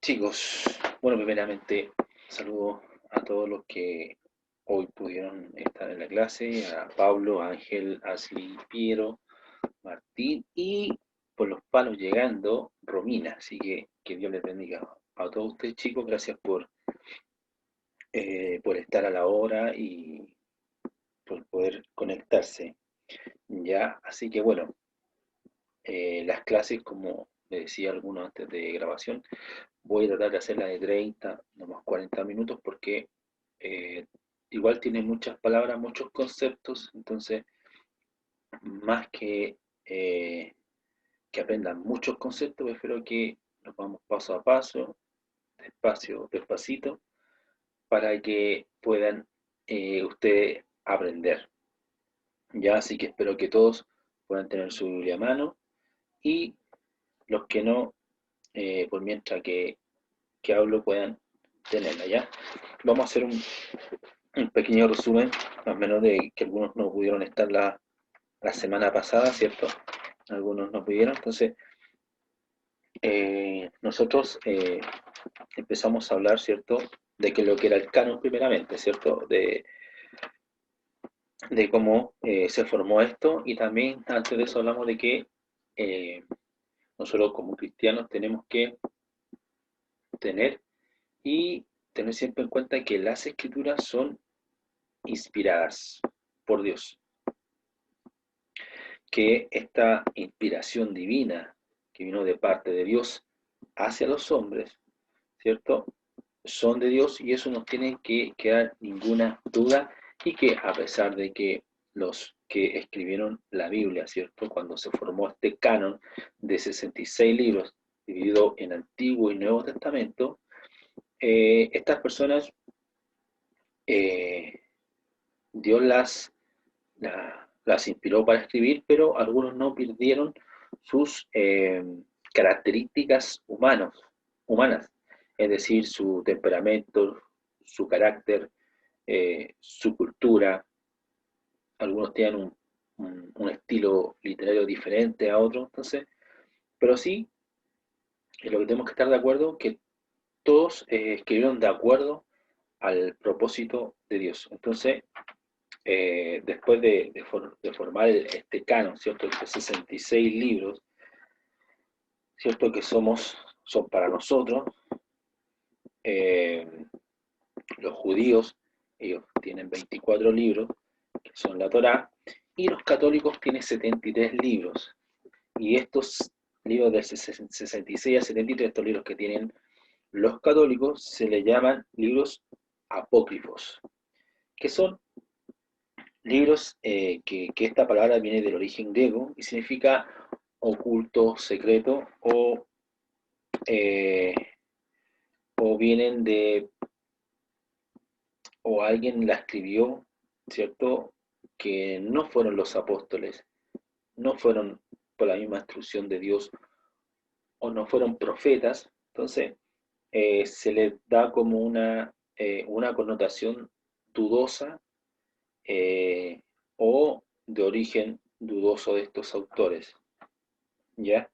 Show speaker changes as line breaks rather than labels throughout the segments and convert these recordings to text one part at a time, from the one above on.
Chicos, bueno, primeramente saludo a todos los que hoy pudieron estar en la clase, a Pablo, Ángel, Ashley, Piero, Martín y por los palos llegando, Romina. Así que Dios les bendiga a todos ustedes, chicos. Gracias por estar a la hora y por poder conectarse. Ya, así que bueno, las clases, como le decía algunos antes de grabación, voy a tratar de hacerla de 30, no más 40 minutos, porque eh, igual tiene muchas palabras, muchos conceptos, entonces más que aprendan muchos conceptos, prefiero que nos vamos paso a paso, despacio, despacito, para que puedan ustedes aprender. Ya, así que espero que todos puedan tener su Biblia a mano y los que no, por mientras que hablo, puedan tenerla, ¿ya? Vamos a hacer un pequeño resumen, más o menos de que algunos no pudieron estar la semana pasada, ¿cierto? Algunos no pudieron, entonces nosotros empezamos a hablar, ¿cierto? De que lo que era el canon primeramente, ¿cierto? De cómo se formó esto y también antes de eso hablamos de que eh, nosotros como cristianos tenemos que tener y tener siempre en cuenta que las escrituras son inspiradas por Dios, que esta inspiración divina que vino de parte de Dios hacia los hombres, ¿cierto? Son de Dios y eso no tiene que quedar ninguna duda y que a pesar de que los que escribieron la Biblia, ¿cierto? Cuando se formó este canon de 66 libros dividido en Antiguo y Nuevo Testamento, estas personas, eh, Dios las inspiró para escribir, pero algunos no perdieron sus características humanas, es decir, su temperamento, su carácter, su cultura. Algunos tienen un estilo literario diferente a otros, entonces, pero sí, es lo que tenemos que estar de acuerdo, que todos escribieron de acuerdo al propósito de Dios. Entonces, después de formar este canon, ¿cierto? De 66 libros, ¿cierto? Que son para nosotros, eh, los judíos, ellos tienen 24 libros, que son la Torá, y los católicos tienen 73 libros. Y estos libros de 66 a 73, estos libros que tienen los católicos, se les llaman libros apócrifos, que son libros que esta palabra viene del origen griego y significa oculto, secreto, eh, o vienen de, o alguien la escribió, ¿cierto? Que no fueron los apóstoles, no fueron por la misma instrucción de Dios, o no fueron profetas, entonces se le da como una connotación dudosa eh, o de origen dudoso de estos autores, ¿ya?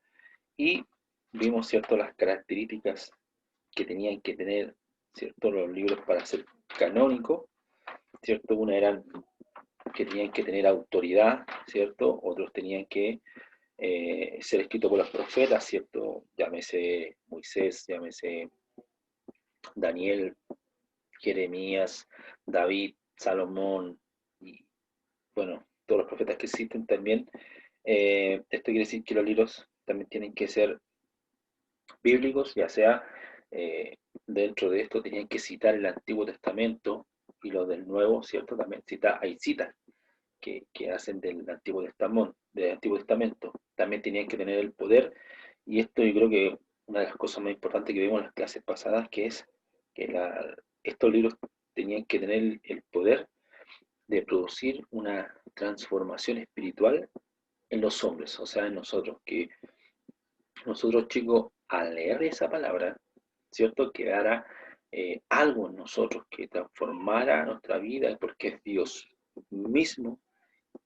Y vimos, ¿cierto?, las características que tenían que tener, ¿cierto?, los libros para ser canónicos, ¿cierto? Una eran que tenían que tener autoridad, ¿cierto? Otros tenían que ser escritos por los profetas, ¿cierto? Llámese Moisés, llámese Daniel, Jeremías, David, Salomón, y bueno, todos los profetas que existen también. Esto quiere decir que los libros también tienen que ser bíblicos, ya sea dentro de esto tenían que citar el Antiguo Testamento y los del Nuevo, ¿cierto? También hay citas que hacen del Antiguo Testamento. También tenían que tener el poder, y esto yo creo que una de las cosas más importantes que vimos en las clases pasadas, que es que estos libros tenían que tener el poder de producir una transformación espiritual en los hombres, o sea, en nosotros, que nosotros chicos, al leer esa palabra, ¿cierto? Quedara algo en nosotros que transformara nuestra vida, porque es Dios mismo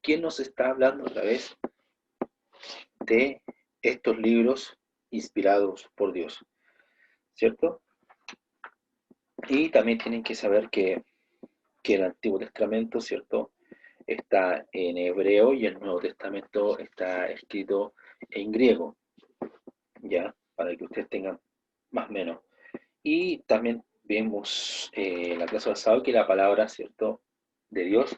quien nos está hablando a través de estos libros inspirados por Dios. ¿cierto? Y también tienen que saber que el Antiguo Testamento, ¿cierto? Está en hebreo y el Nuevo Testamento está escrito en griego, ¿ya? Para que ustedes tengan más o menos. Y también vimos la clase pasada que la palabra, ¿cierto? De Dios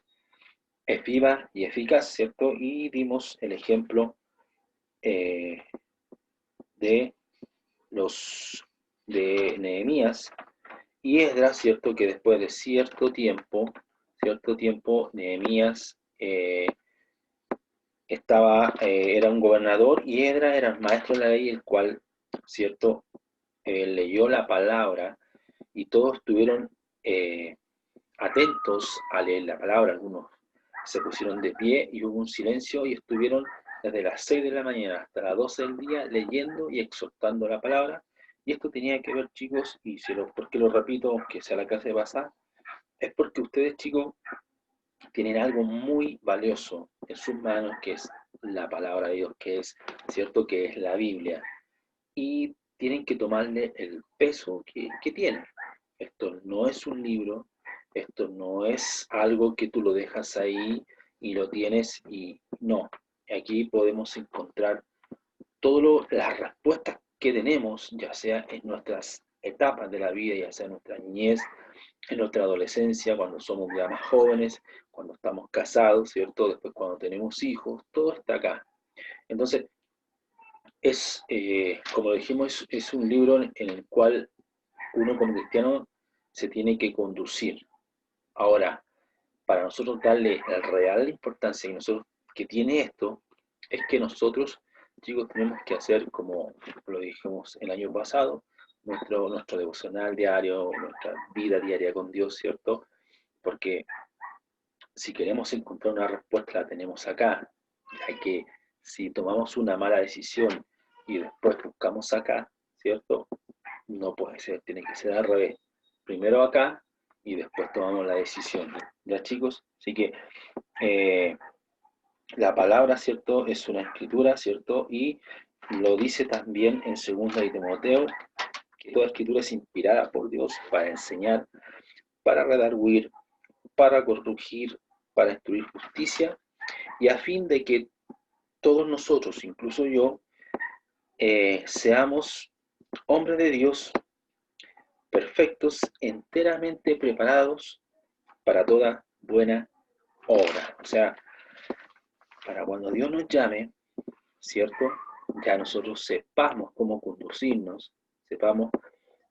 es viva y eficaz, ¿cierto? Y dimos el ejemplo eh, de los de Nehemías y Esdras, ¿cierto? Que después de cierto tiempo, Nehemías era un gobernador y Esdras era el maestro de la ley, el cual, ¿cierto? Leyó la palabra y todos estuvieron atentos a leer la palabra. Algunos se pusieron de pie y hubo un silencio y estuvieron desde las 6 de la mañana hasta las 12 del día leyendo y exhortando la palabra. Y esto tenía que ver, chicos, y ¿por qué lo repito, aunque sea la clase de pasada? Es porque ustedes, chicos, tienen algo muy valioso en sus manos, que es la palabra de Dios, que es, ¿cierto?, que es la Biblia. Y tienen que tomarle el peso que tiene. Esto no es un libro, esto no es algo que tú lo dejas ahí y lo tienes y no. Aquí podemos encontrar todas las respuestas que tenemos, ya sea en nuestras etapas de la vida, ya sea en nuestra niñez, en nuestra adolescencia, cuando somos ya más jóvenes, cuando estamos casados, ¿cierto? Después cuando tenemos hijos, todo está acá. Entonces, como dijimos, es un libro en el cual uno como cristiano se tiene que conducir. Ahora, para nosotros darle la real importancia y nosotros que tiene esto, es que nosotros, chicos, tenemos que hacer, como lo dijimos el año pasado, nuestro devocional diario, nuestra vida diaria con Dios, ¿cierto? Porque si queremos encontrar una respuesta, la tenemos acá. Hay que, si tomamos una mala decisión y después buscamos acá, ¿cierto? No puede ser, tiene que ser al revés. Primero acá y después tomamos la decisión. ¿Ya, chicos? Así que la palabra, ¿cierto? Es una escritura, ¿cierto? Y lo dice también en 2 de Timoteo, que toda escritura es inspirada por Dios para enseñar, para redarguir, para corregir, para instruir justicia, y a fin de que todos nosotros, incluso yo, seamos hombres de Dios perfectos, enteramente preparados para toda buena obra. O sea, para cuando Dios nos llame, ¿cierto? Ya nosotros sepamos cómo conducirnos, sepamos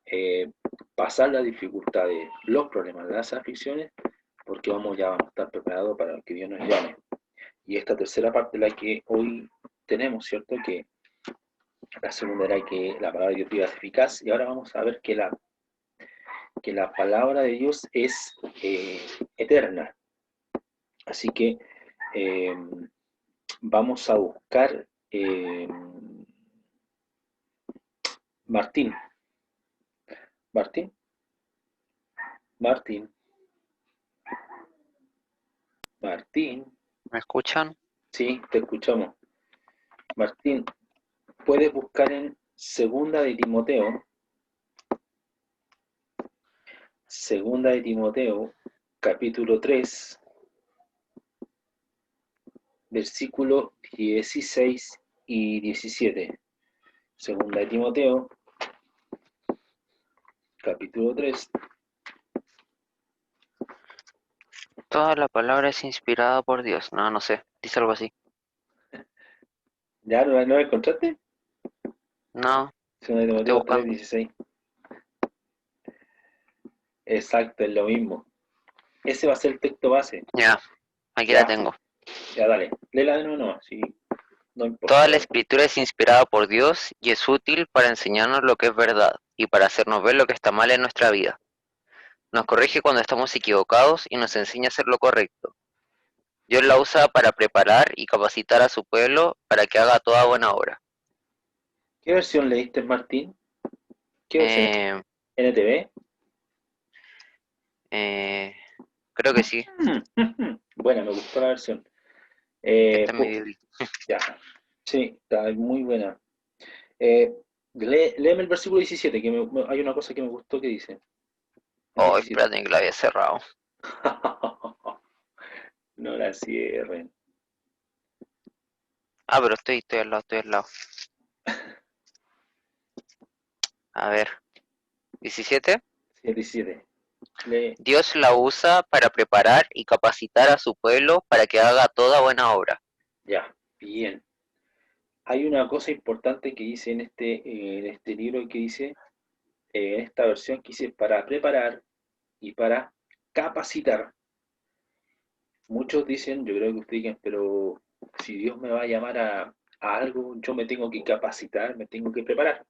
eh, pasar las dificultades, los problemas, las aflicciones, porque ya vamos a estar preparados para que Dios nos llame. Y esta tercera parte, la que hoy tenemos, ¿cierto? Que la segunda era que la palabra de Dios es eficaz, y ahora vamos a ver que la palabra de Dios es eterna. Así que eh, vamos a buscar Martín. Martín, Martín, Martín.
¿Me escuchan?
Sí, te escuchamos. Martín, puedes buscar en Segunda de Timoteo, capítulo 3, versículo 16 y 17. Segunda de Timoteo, capítulo 3.
Toda la palabra es inspirada por Dios. No, no sé. Dice algo así.
¿Ya no lo encontraste?
No,
Segunda de
estoy
Timoteo 3,
buscando.
16. Exacto, es lo mismo. Ese va a ser el texto base.
Ya, aquí la
Ya,
tengo.
ya dale. Léela de nuevo, no, sí, no
Toda
importa.
la escritura es inspirada por Dios y es útil para enseñarnos lo que es verdad y para hacernos ver lo que está mal en nuestra vida. Nos corrige cuando estamos equivocados y nos enseña a hacer lo correcto. Dios la usa para preparar y capacitar a su pueblo para que haga toda buena obra.
¿Qué versión leíste, Martín? ¿Qué versión?
Eh,
¿NTV?
eh, creo que sí.
Buena, me gustó la versión.
Esta es mi
Pu-
Biblia.
ya, sí, está muy buena. Eh, Léeme el versículo 17, que hay una cosa que me gustó que dice. El
Oh,
17.
espérate que la había cerrado.
No la cierren.
Ah, pero estoy al lado, estoy al lado. A ver, 17.
Sí, el 17. Lee.
Dios la usa para preparar y capacitar a su pueblo para que haga toda buena obra.
Ya, bien. Hay una cosa importante que dice en este libro que dice, en esta versión que dice para preparar y para capacitar. Muchos dicen, yo creo que ustedes digan, pero si Dios me va a llamar a algo, yo me tengo que capacitar, me tengo que preparar.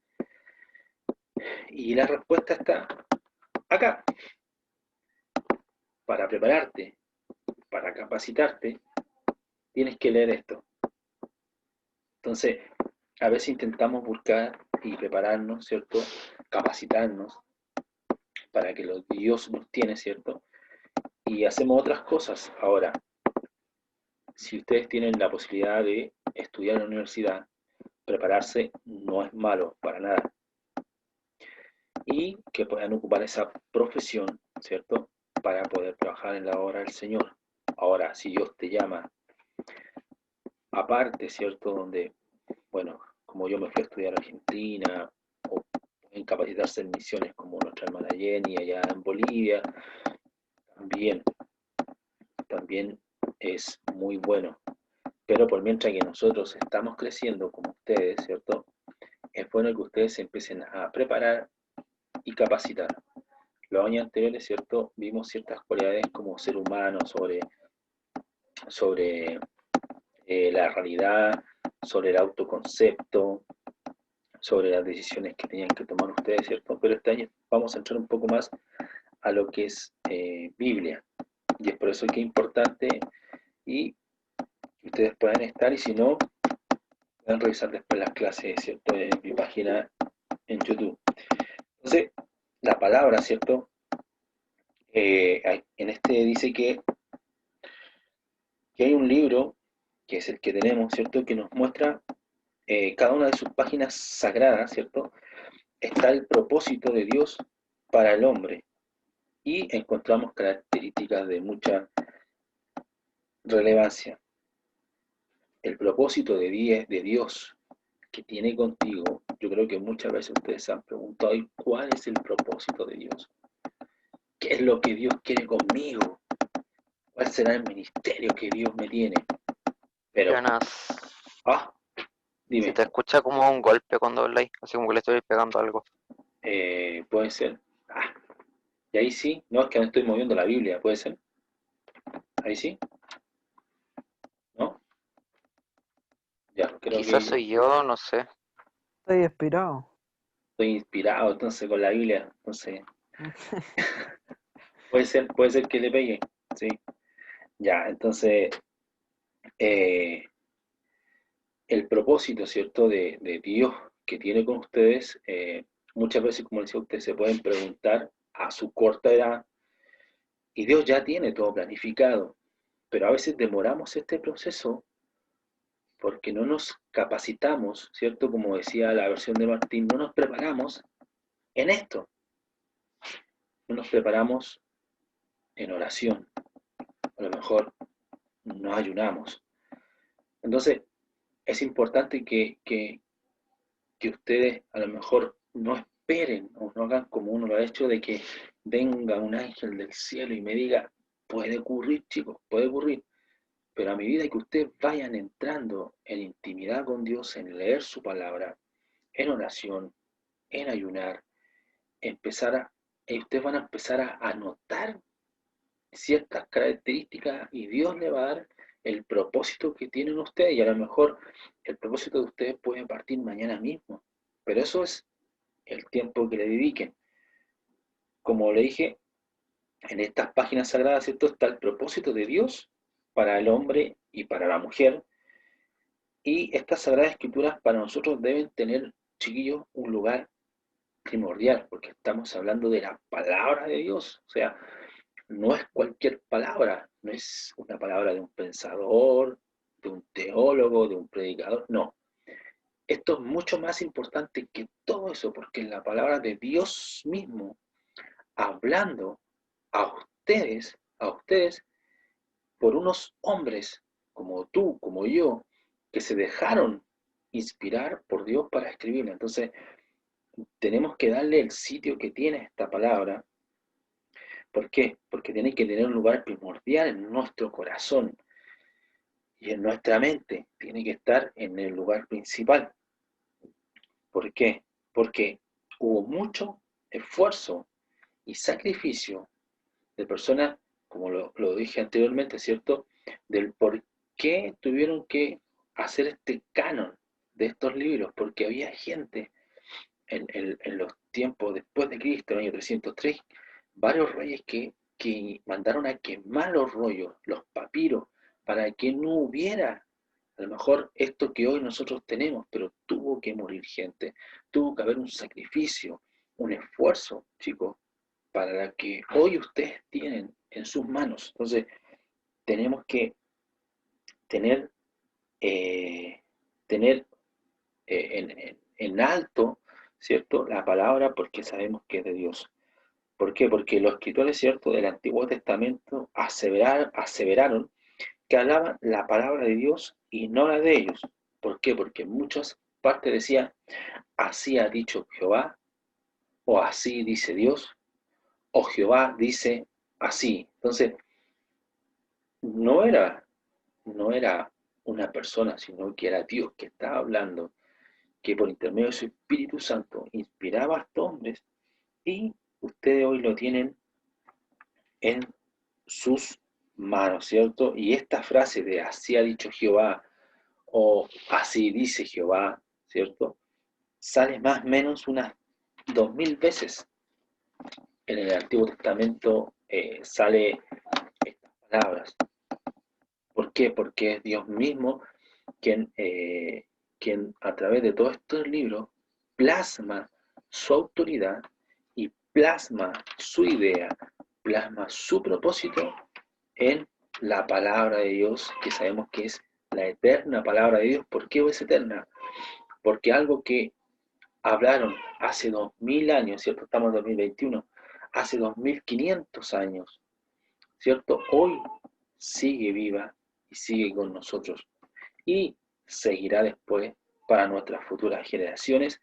Y la respuesta está acá. Para prepararte, para capacitarte, tienes que leer esto. Entonces, a veces intentamos buscar y prepararnos, ¿cierto? Capacitarnos para que lo Dios nos tiene, ¿cierto? Y hacemos otras cosas. Ahora, si ustedes tienen la posibilidad de estudiar en la universidad, prepararse no es malo para nada. Y que puedan ocupar esa profesión, ¿cierto? Para poder trabajar en la obra del Señor. Ahora, si Dios te llama aparte, ¿cierto? Donde, bueno, como yo me fui a estudiar a Argentina, o en capacitarse en misiones como nuestra hermana Jenny allá en Bolivia, también, también es muy bueno. Pero por mientras que nosotros estamos creciendo como ustedes, ¿cierto? Es bueno que ustedes se empiecen a preparar y capacitar. Los años anteriores, ¿cierto? Vimos ciertas cualidades como ser humano, sobre la realidad, sobre el autoconcepto, sobre las decisiones que tenían que tomar ustedes, ¿cierto? Pero este año vamos a entrar un poco más a lo que es Biblia. Y es por eso que es importante y ustedes puedan estar y si no, pueden revisar después las clases, ¿cierto? En mi página en YouTube. Entonces, la palabra, ¿cierto? En este dice que hay un libro, que es el que tenemos, ¿cierto? Que nos muestra cada una de sus páginas sagradas, ¿cierto? Está el propósito de Dios para el hombre y encontramos características de mucha relevancia. El propósito de Dios que tiene contigo, yo creo que muchas veces ustedes se han preguntado, ¿y cuál es el propósito de Dios? ¿Qué es lo que Dios quiere conmigo? ¿Cuál será el ministerio que Dios me tiene? Pero,
Jonas,
ah,
se
dime,
te escucha como un golpe cuando habláis, así como que le estoy pegando algo.
puede ser, ah, y ahí sí, no es que me estoy moviendo la Biblia, puede ser, ahí sí, ¿no? Ya, creo
Quizás
que
soy yo, no sé.
Estoy inspirado.
estoy inspirado entonces con la Biblia, entonces puede ser que le pegue, sí. Ya, entonces eh, el propósito, ¿cierto?, de Dios que tiene con ustedes, muchas veces, como decía usted, se pueden preguntar a su corta edad, y Dios ya tiene todo planificado, pero a veces demoramos este proceso porque no nos capacitamos, ¿cierto? Como decía la versión de Martín, no nos preparamos en esto, no nos preparamos en oración, a lo mejor no ayunamos. Entonces, es importante que ustedes a lo mejor no esperen o no hagan como uno lo ha hecho de que venga un ángel del cielo y me diga, puede ocurrir, chicos, puede ocurrir, pero a medida que ustedes vayan entrando en intimidad con Dios, en leer su palabra, en oración, en ayunar, empezar a, ustedes van a empezar a notar ciertas características y Dios le va a dar el propósito que tienen ustedes y a lo mejor el propósito de ustedes puede partir mañana mismo, pero eso es el tiempo que le dediquen. Como le dije, en estas páginas sagradas, ¿cierto? Está el propósito de Dios para el hombre y para la mujer, y estas sagradas escrituras para nosotros deben tener, chiquillos, un lugar primordial, porque estamos hablando de la palabra de Dios, o sea, no es cualquier palabra, no es una palabra de un pensador, de un teólogo, de un predicador, no, esto es mucho más importante que todo eso, porque la palabra de Dios mismo, hablando a ustedes, por unos hombres como tú, como yo, que se dejaron inspirar por Dios para escribirla. Entonces, tenemos que darle el sitio que tiene esta palabra. ¿Por qué? Porque tiene que tener un lugar primordial en nuestro corazón y en nuestra mente. Tiene que estar en el lugar principal. ¿Por qué? Porque hubo mucho esfuerzo y sacrificio de personas, como lo dije anteriormente, ¿cierto? Del por qué tuvieron que hacer este canon de estos libros, porque había gente en los tiempos después de Cristo, en el año 303, varios reyes que mandaron a quemar los rollos, los papiros, para que no hubiera a lo mejor esto que hoy nosotros tenemos, pero tuvo que morir gente, tuvo que haber un sacrificio, un esfuerzo, chicos, para la que hoy ustedes tienen en sus manos. Entonces, tenemos que tener, eh, tener en alto, ¿cierto?, la palabra, porque sabemos que es de Dios. ¿Por qué? Porque los escritores, ¿cierto?, del Antiguo Testamento aseveraron que hablaban la palabra de Dios y no la de ellos. ¿Por qué? Porque en muchas partes decía, así ha dicho Jehová, o así dice Dios, o Jehová dice así. Entonces, no era, no era una persona, sino que era Dios que estaba hablando, que por intermedio de su Espíritu Santo inspiraba a estos hombres y ustedes hoy lo tienen en sus manos, ¿cierto? Y esta frase de así ha dicho Jehová o así dice Jehová, ¿cierto? Sale más o menos unas 2000 veces. En el Antiguo Testamento sale estas palabras. ¿Por qué? Porque es Dios mismo quien a través de todos estos libros plasma su autoridad y plasma su idea, plasma su propósito en la palabra de Dios, que sabemos que es la eterna palabra de Dios. ¿Por qué es eterna? Porque algo que hablaron hace 2000 años, ¿cierto? Estamos en 2021, hace 2500 años, ¿cierto? Hoy sigue viva y sigue con nosotros y seguirá después para nuestras futuras generaciones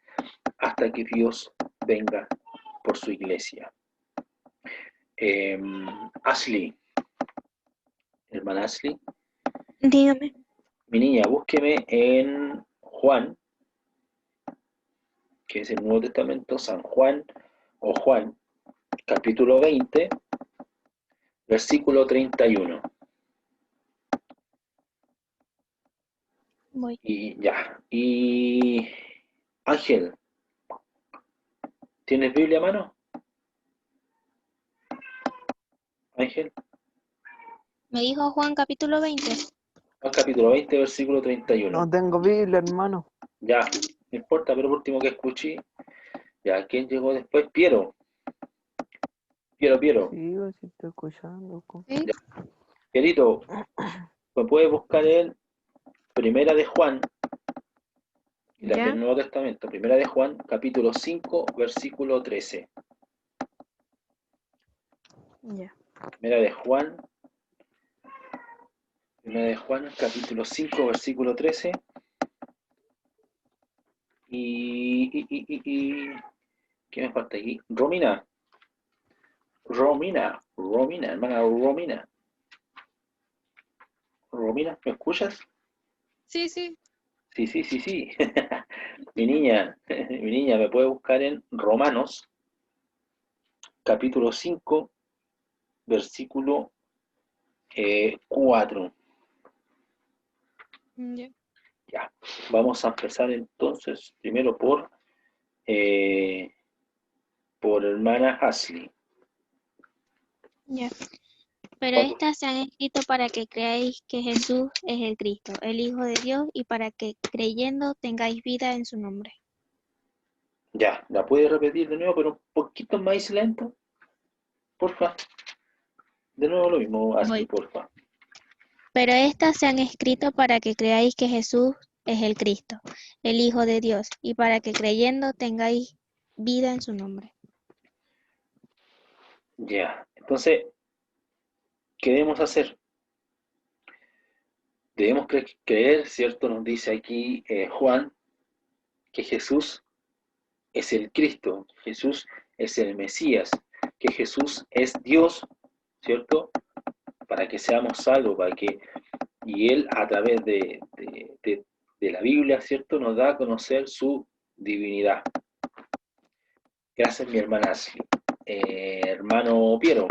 hasta que Dios venga por su iglesia. Ashley, hermana Ashley,
Dígame.
mi niña, búsqueme en Juan, que es el Nuevo Testamento, San Juan o Juan, capítulo 20, versículo 31.
Voy.
Y ya. Y Ángel, ¿tienes Biblia a mano? Ángel,
Me dijo Juan capítulo 20.
Juan capítulo 20, versículo 31.
No tengo Biblia, hermano.
Ya, no importa, pero por último que escuché, ya, ¿quién llegó después? Piero. Piero.
Sí, yo sí estoy escuchando.
¿Sí?
Ya. Pierito, ¿me puedes buscar en Primera de Juan, y también
¿Ya?
el Nuevo Testamento? Primera de Juan, capítulo 5, versículo 13.
Ya.
Primera de Juan, capítulo 5, versículo 13. Y ¿qué me falta aquí? Romina, hermana Romina. Romina, ¿me escuchas?
Sí, sí.
Sí. Mi niña, ¿me puede buscar en Romanos, capítulo 5, versículo 4?
Ya.
Ya, vamos a empezar entonces primero por hermana Ashley.
Ya. Pero
¿Cuánto?
estas se han escrito para que creáis que Jesús es el Cristo, el Hijo de Dios, y para que creyendo tengáis vida en su nombre.
Ya, ¿la puede repetir de nuevo, pero un poquito más lento? Porfa. De nuevo lo mismo, Ashley,
Voy.
porfa.
Pero estas se han escrito para que creáis que Jesús es el Cristo, el Hijo de Dios, y para que creyendo tengáis vida en su nombre.
Ya, entonces, ¿qué debemos hacer? Debemos creer, ¿cierto? Nos dice aquí Juan, que Jesús es el Cristo, Jesús es el Mesías, que Jesús es Dios, ¿cierto? Para que seamos salvos, y Él a través de la Biblia, ¿cierto? Nos da a conocer su divinidad. Gracias, mi hermana Ashley. Hermano Piero,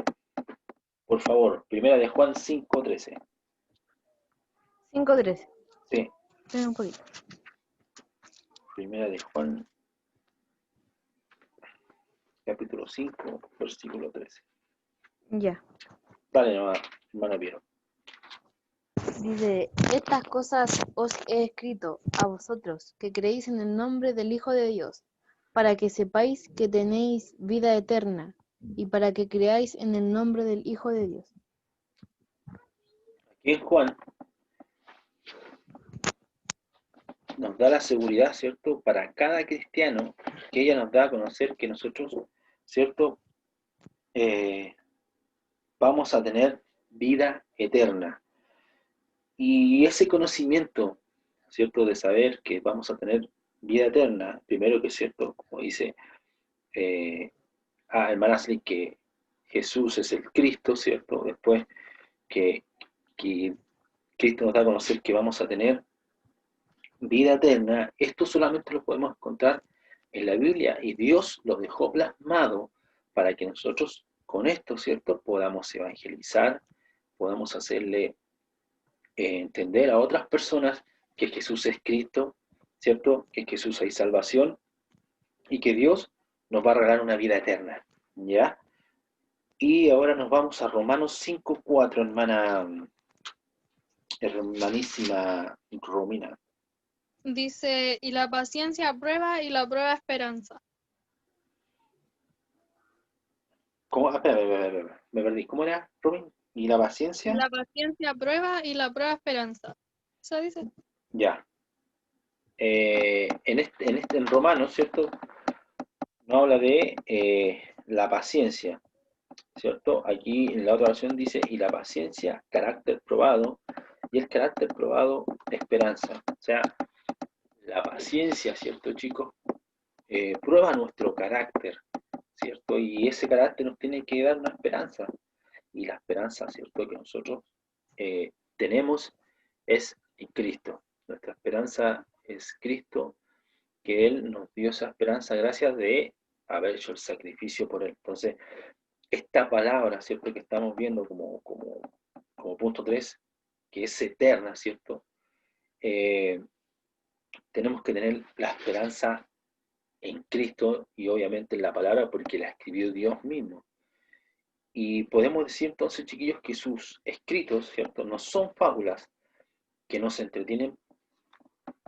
por favor, primera de Juan 5:13.
5:13.
Sí,
Espera un poquito.
primera de Juan, capítulo 5, versículo 13.
Ya.
Dale nomás, hermano Piero.
Dice, estas cosas os he escrito a vosotros, que creéis en el nombre del Hijo de Dios, para que sepáis que tenéis vida eterna, y para que creáis en el nombre del Hijo de Dios.
Aquí en Juan nos da la seguridad, ¿cierto? Para cada cristiano, que ella nos da a conocer que nosotros, ¿cierto? Vamos a tener vida eterna. Y ese conocimiento, ¿cierto? De saber que vamos a tener vida eterna, primero que es cierto, como dice hermana Ashley, que Jesús es el Cristo, ¿cierto? Después que Cristo nos da a conocer que vamos a tener vida eterna. Esto solamente lo podemos encontrar en la Biblia y Dios lo dejó plasmado para que nosotros con esto, ¿cierto?, podamos evangelizar, podamos hacerle entender a otras personas que Jesús es Cristo, ¿cierto?, que en Jesús hay salvación y que Dios nos va a regalar una vida eterna, ¿ya? Y ahora nos vamos a Romanos 5:4, hermanísima Romina.
Dice, y la paciencia prueba y la prueba esperanza.
¿Cómo? Espera, me perdí. ¿Cómo era, Robin? ¿Y la paciencia?
La paciencia prueba y la prueba esperanza. ¿Eso dice?
Ya. En Romanos, ¿cierto? No habla de la paciencia, ¿cierto? Aquí en la otra versión dice, y la paciencia, carácter probado, y el carácter probado, esperanza. O sea, la paciencia, ¿cierto, chicos? Prueba nuestro carácter, ¿cierto? Y ese carácter nos tiene que dar una esperanza. Y la esperanza, ¿cierto?, que nosotros tenemos es en Cristo. Nuestra esperanza es Cristo, que Él nos dio esa esperanza gracias de haber hecho el sacrificio por Él. Entonces, esta palabra, ¿cierto?, que estamos viendo como punto 3, que es eterna, ¿cierto? Tenemos que tener la esperanza en Cristo y obviamente en la palabra porque la escribió Dios mismo. Y podemos decir entonces, chiquillos, que sus escritos, ¿cierto?, no son fábulas que nos entretienen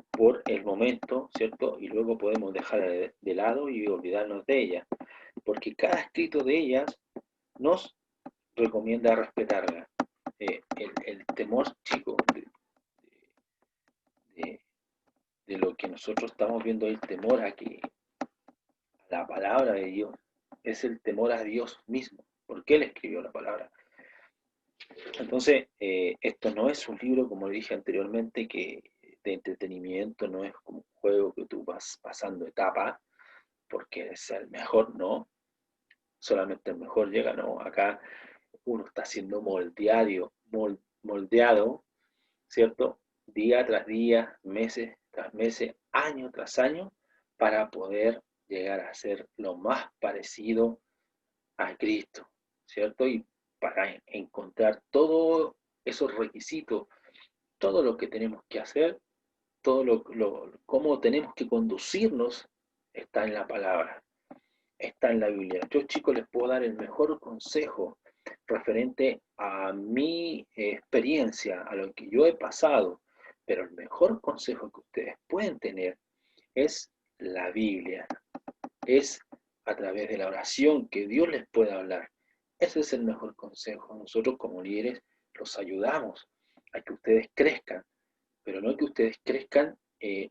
por el momento, ¿cierto? Y luego podemos dejar de lado y olvidarnos de ellas, porque cada escrito de ellas nos recomienda respetarla. El temor, chicos, de, de lo que nosotros estamos viendo, el temor a la palabra de Dios, es el temor a Dios mismo, porque Él escribió la palabra. Entonces, esto no es un libro, como dije anteriormente, que de entretenimiento, no es como un juego que tú vas pasando etapas, porque es el mejor, no, solamente el mejor llega, no, acá uno está siendo moldeado, ¿cierto? Día tras día, meses tras meses, año tras año, para poder llegar a ser lo más parecido a Cristo, ¿cierto? Y para encontrar todos esos requisitos, todo lo que tenemos que hacer, cómo tenemos que conducirnos, está en la palabra, está en la Biblia. Yo, chicos, les puedo dar el mejor consejo referente a mi experiencia, a lo que yo he pasado, pero el mejor consejo que ustedes pueden tener es la Biblia, es a través de la oración que Dios les pueda hablar. Ese es el mejor consejo. Nosotros como líderes los ayudamos a que ustedes crezcan, pero no que ustedes crezcan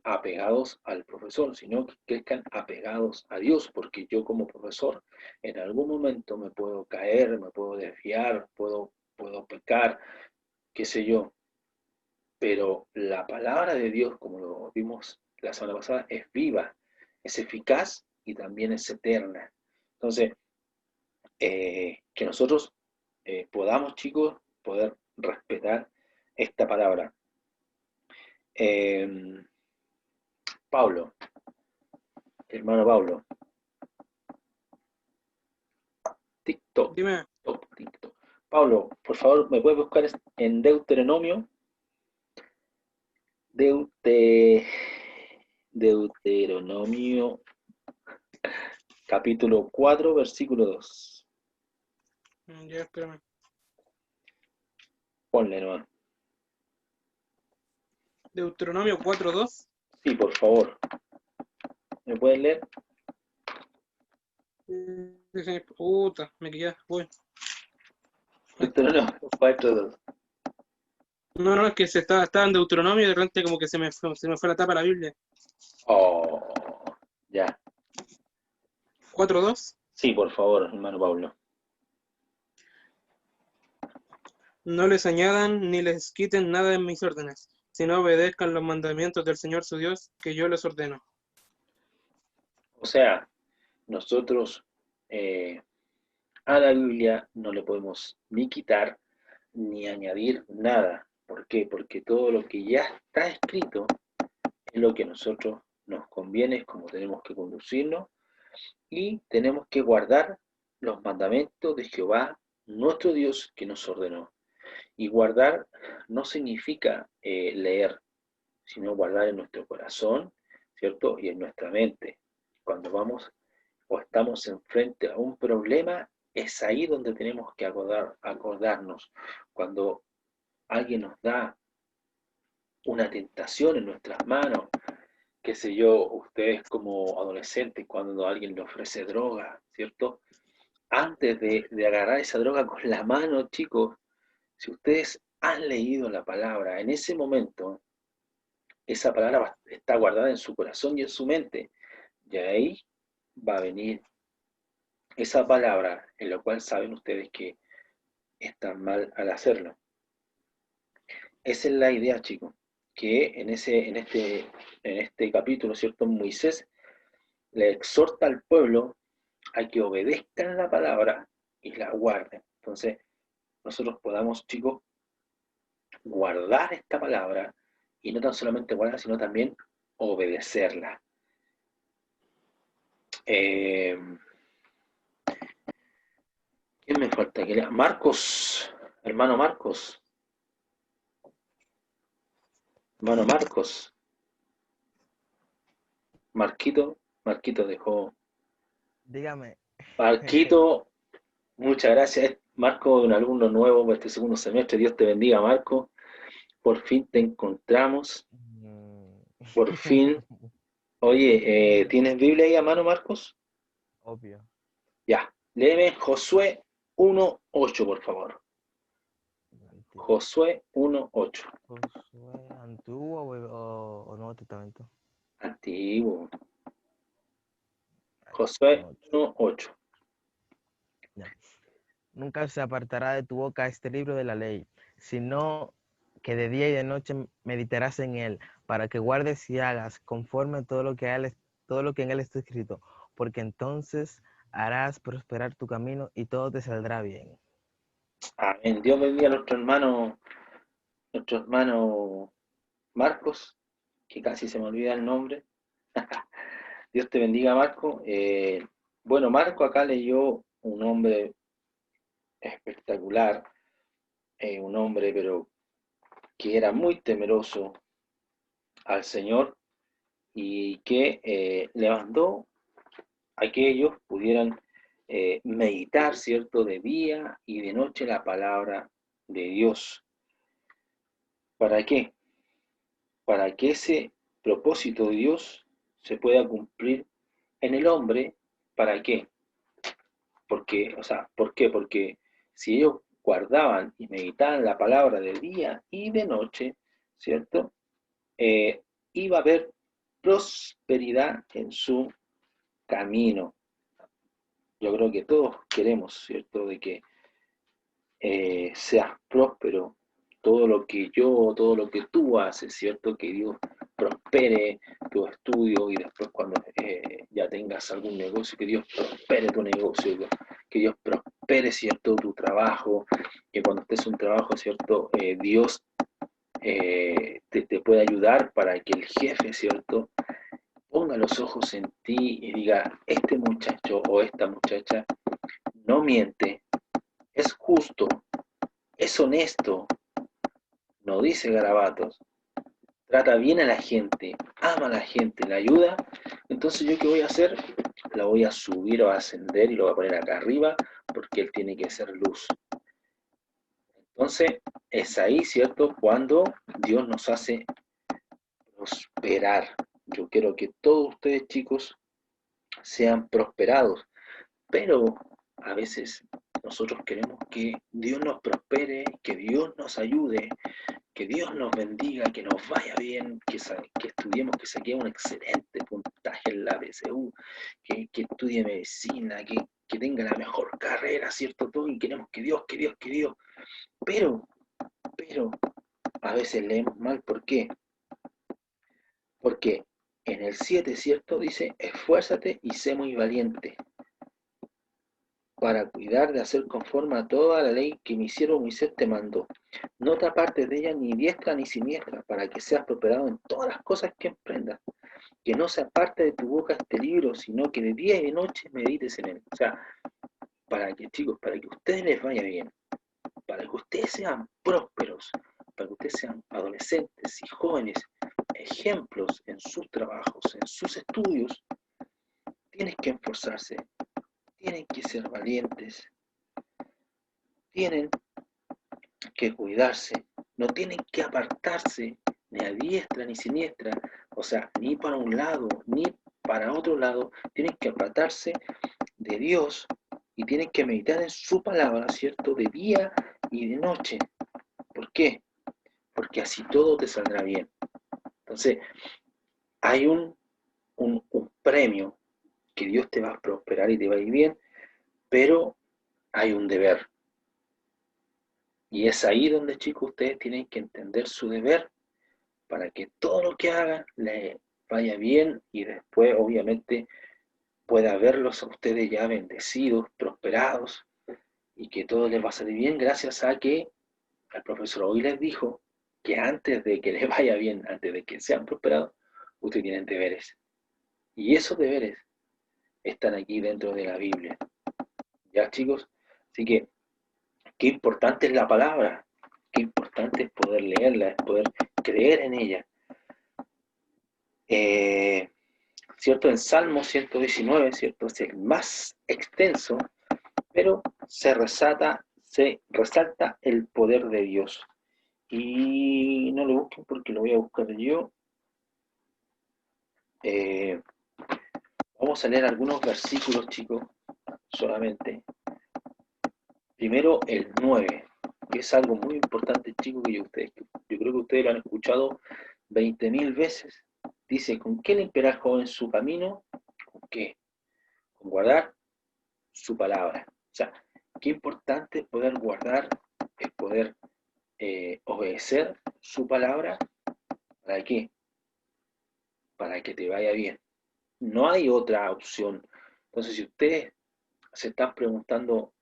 apegados al profesor, sino que crezcan apegados a Dios, porque yo como profesor en algún momento me puedo caer, me puedo desviar, puedo pecar, qué sé yo, pero la palabra de Dios, como lo vimos la semana pasada, es viva, es eficaz y también es eterna. Entonces, que nosotros podamos, chicos, poder respetar esta palabra. Pablo, hermano Pablo, TikTok,
Dime.
TikTok. Pablo, por favor, ¿me puedes buscar en Deuteronomio? Deuteronomio, capítulo 4, versículo 2.
Ya, espérame.
Ponle nomás.
Deuteronomio 4:2.
Sí, por favor. ¿Me puedes leer?
Puta, me quedé. Voy.
Deuteronomio 4, 2.
No, es que estaba en Deuteronomio y de repente como que se me fue la tapa de la Biblia.
Oh, ya.
4:2.
Sí, por favor, hermano Pablo.
No les añadan ni les quiten nada en mis órdenes, sino obedezcan los mandamientos del Señor su Dios que yo les ordeno.
O sea, nosotros a la Biblia no le podemos ni quitar ni añadir nada. ¿Por qué? Porque todo lo que ya está escrito es lo que a nosotros nos conviene, es como tenemos que conducirnos y tenemos que guardar los mandamientos de Jehová, nuestro Dios, que nos ordenó. Y guardar no significa leer, sino guardar en nuestro corazón, ¿cierto? Y en nuestra mente. Cuando vamos o estamos enfrente a un problema, es ahí donde tenemos que acordarnos. Cuando alguien nos da una tentación en nuestras manos, qué sé yo, ustedes como adolescentes, cuando alguien le ofrece droga, ¿cierto? Antes de agarrar esa droga con la mano, chicos, si ustedes han leído la palabra, en ese momento, esa palabra está guardada en su corazón y en su mente, y ahí va a venir esa palabra en la cual saben ustedes que están mal al hacerlo. Esa es la idea, chicos, que en este capítulo, ¿cierto? Moisés le exhorta al pueblo a que obedezcan la palabra y la guarden. Entonces, nosotros podamos, chicos, guardar esta palabra y no tan solamente guardarla, sino también obedecerla. ¿Quién me falta que lea? Marcos, hermano Marcos. Hermano Marcos. Marquito dejó.
Dígame.
Marquito, muchas gracias. Marco, un alumno nuevo para este segundo semestre. Dios te bendiga, Marco. Por fin te encontramos. Por fin. Oye, ¿tienes Biblia ahí a mano, Marcos?
Obvio.
Ya. Léeme Josué 1:8, por favor. Josué 1:8.
¿Josué antiguo o Nuevo Testamento?
Antiguo. Josué 1:8.
Ya. Nunca se apartará de tu boca este libro de la ley, sino que de día y de noche meditarás en él, para que guardes y hagas conforme todo lo que en él está escrito, porque entonces harás prosperar tu camino y todo te saldrá bien.
Amén. Dios bendiga a nuestro hermano Marcos, que casi se me olvida el nombre. Dios te bendiga, Marco. Bueno, Marco acá leyó un hombre espectacular, un hombre pero que era muy temeroso al Señor y que le mandó a que ellos pudieran meditar, ¿cierto?, de día y de noche la palabra de Dios. ¿Para qué? Para que ese propósito de Dios se pueda cumplir en el hombre. ¿Para qué? Porque, o sea, ¿por qué? Porque si ellos guardaban y meditaban la palabra de día y de noche, ¿cierto? y va a haber prosperidad en su camino. Yo creo que todos queremos, ¿cierto?, de que seas próspero, todo lo que tú haces, ¿cierto?, que Dios prospere tu estudio y después cuando ya tengas algún negocio, que Dios prospere tu negocio, que Dios prospere, ¿cierto?, tu trabajo, que cuando estés en un trabajo, ¿cierto?, Dios te puede ayudar para que el jefe, ¿cierto?, ponga los ojos en ti y diga, este muchacho o esta muchacha no miente, es justo, es honesto, no dice garabatos, trata bien a la gente, ama a la gente, la ayuda. Entonces, ¿yo qué voy a hacer? La voy a subir o a ascender y lo voy a poner acá arriba porque él tiene que ser luz. Entonces, es ahí, ¿cierto?, cuando Dios nos hace prosperar. Yo quiero que todos ustedes, chicos, sean prosperados, pero a veces nosotros queremos que Dios nos prospere, que Dios nos ayude, que Dios nos bendiga, que nos vaya bien, que estudiemos, que saquemos un excelente puntaje en la PSU, que estudie medicina, que tenga la mejor carrera, ¿cierto? Todo, y queremos que Dios, pero a veces leemos mal, ¿por qué? Porque en el 7, ¿cierto? Dice, esfuérzate y sé muy valiente para cuidar de hacer conforme a toda la ley que mi siervo Moisés te mandó. No te apartes de ella ni diestra ni siniestra, para que seas prosperado en todas las cosas que emprendas. Que no se aparte de tu boca este libro, sino que de día y de noche medites en él. O sea, para que, chicos, para que a ustedes les vaya bien, para que ustedes sean prósperos, para que ustedes sean adolescentes y jóvenes, ejemplos en sus trabajos, en sus estudios, tienen que esforzarse, tienen que ser valientes, tienen que cuidarse, no tienen que apartarse ni a diestra ni siniestra, o sea, ni para un lado ni para otro lado, tienen que apartarse de Dios y tienen que meditar en su palabra, ¿cierto?, de día y de noche. ¿Por qué? Porque así todo te saldrá bien. Entonces, hay un premio que Dios te va a prosperar y te va a ir bien, pero hay un deber. Y es ahí donde, chicos, ustedes tienen que entender su deber para que todo lo que hagan les vaya bien y después, obviamente, pueda verlos a ustedes ya bendecidos, prosperados y que todo les va a salir bien gracias a que el profesor hoy les dijo que antes de que les vaya bien, antes de que sean prosperados, ustedes tienen deberes. Y esos deberes están aquí dentro de la Biblia. ¿Ya, chicos? Así que, qué importante es la palabra, qué importante es poder leerla, es poder creer en ella. ¿Cierto? En Salmo 119, ¿cierto? Es el más extenso, pero se resalta el poder de Dios. Y no lo busquen porque lo voy a buscar yo. Vamos a leer algunos versículos, chicos, solamente. Primero el 9, que es algo muy importante, chicos, que yo creo que ustedes lo han escuchado 20.000 veces. Dice, ¿con qué limpiará el joven su camino? ¿Con qué? Con guardar su palabra. O sea, qué importante es poder guardar, es poder obedecer su palabra. ¿Para qué? Para que te vaya bien. No hay otra opción. Entonces, si ustedes se están preguntando,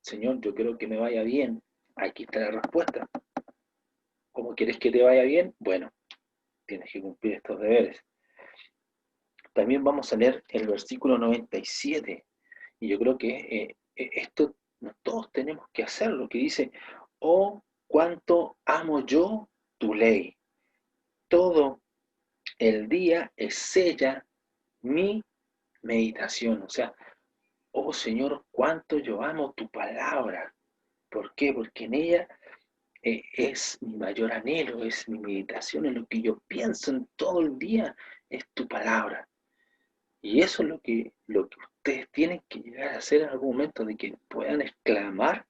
Señor, yo quiero que me vaya bien, aquí está la respuesta. ¿Cómo quieres que te vaya bien? Bueno, tienes que cumplir estos deberes. También vamos a leer el versículo 97, y yo creo que esto todos tenemos que hacerlo, que dice, oh, cuánto amo yo tu ley. Todo el día es ella mi meditación. O sea, oh Señor, cuánto yo amo tu palabra. ¿Por qué? Porque en ella es mi mayor anhelo, es mi meditación, es lo que yo pienso en todo el día, es tu palabra. Y eso es lo que ustedes tienen que llegar a hacer en algún momento, de que puedan exclamar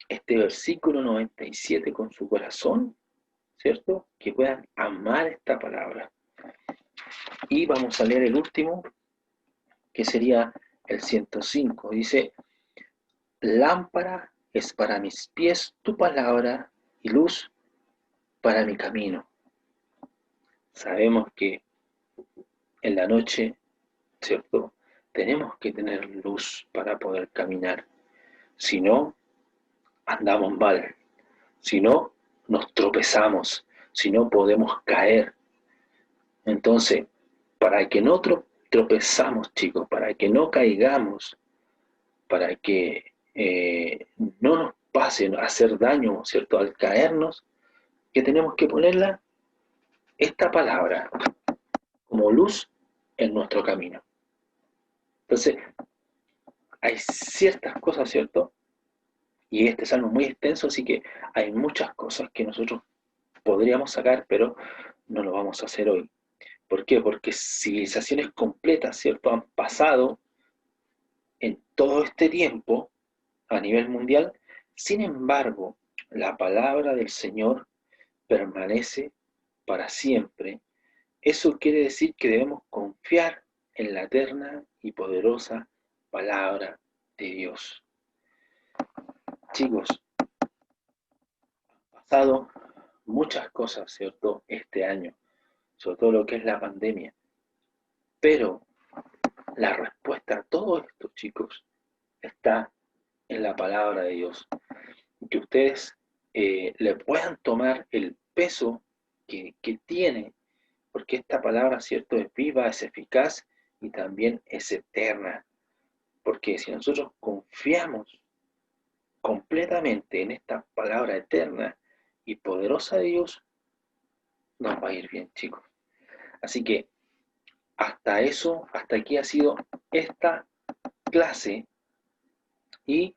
este versículo 97 con su corazón ¿cierto? Que puedan amar esta palabra. Y vamos a leer el último, que sería el 105. Dice, lámpara es para mis pies tu palabra y luz para mi camino. Sabemos que en la noche, ¿cierto? Tenemos que tener luz para poder caminar. Si no, andamos mal. Si no, nos tropezamos. Si no, podemos caer. Entonces, para que no tropezamos, chicos, para que no caigamos, para que no nos pase a hacer daño, ¿cierto? Al caernos, que tenemos que ponerla, esta palabra, como luz en nuestro camino. Entonces, hay ciertas cosas, ¿cierto? Y este salmo es muy extenso, así que hay muchas cosas que nosotros podríamos sacar, pero no lo vamos a hacer hoy. ¿Por qué? Porque civilizaciones completas, ¿cierto?, han pasado en todo este tiempo a nivel mundial. Sin embargo, la palabra del Señor permanece para siempre. Eso quiere decir que debemos confiar en la eterna y poderosa palabra de Dios. Chicos, han pasado muchas cosas, ¿cierto?, este año, sobre todo lo que es la pandemia. Pero la respuesta a todo esto, chicos, está en la palabra de Dios. Que ustedes le puedan tomar el peso que tiene, porque esta palabra, ¿cierto?, es viva, es eficaz y también es eterna. Porque si nosotros confiamos completamente en esta palabra eterna y poderosa de Dios, nos va a ir bien, chicos. Así que hasta aquí ha sido esta clase, y